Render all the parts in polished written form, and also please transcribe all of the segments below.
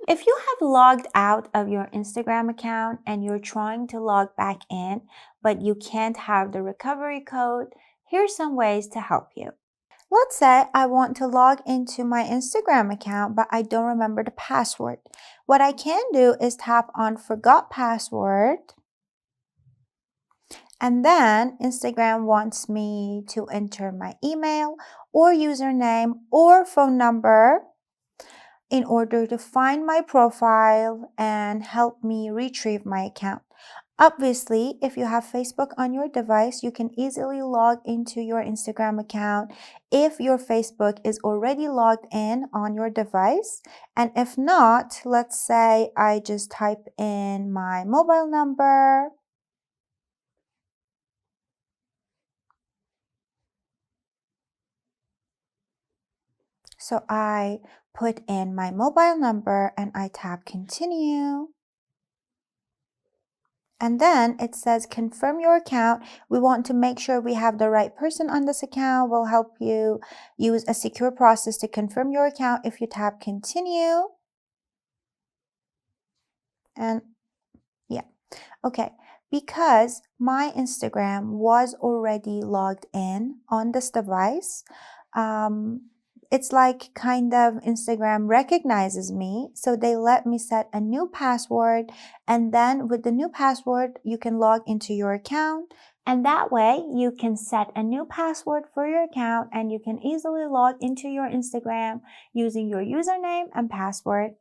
If you have logged out of your Instagram account and you're trying to log back in, but you can't have the recovery code, here's some ways to help you. Let's say I want to log into my Instagram account, but I don't remember the password. What I can do is tap on Forgot Password. And then Instagram wants me to enter my email or username or phone number in order to find my profile and help me retrieve my account. Obviously, if you have Facebook on your device, you can easily log into your Instagram account if your Facebook is already logged in on your device. And if not, let's say I just type in my mobile number. So I put in my mobile number and I tap continue. And then it says confirm your account. We want to make sure we have the right person on this account. We'll help you use a secure process to confirm your account if you tap continue. And yeah, okay. Because my Instagram was already logged in on this device, it's like kind of Instagram recognizes me. So they let me set a new password. And then with the new password, you can log into your account. And that way you can set a new password for your account and you can easily log into your Instagram using your username and password.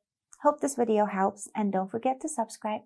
Hope this video helps and don't forget to subscribe.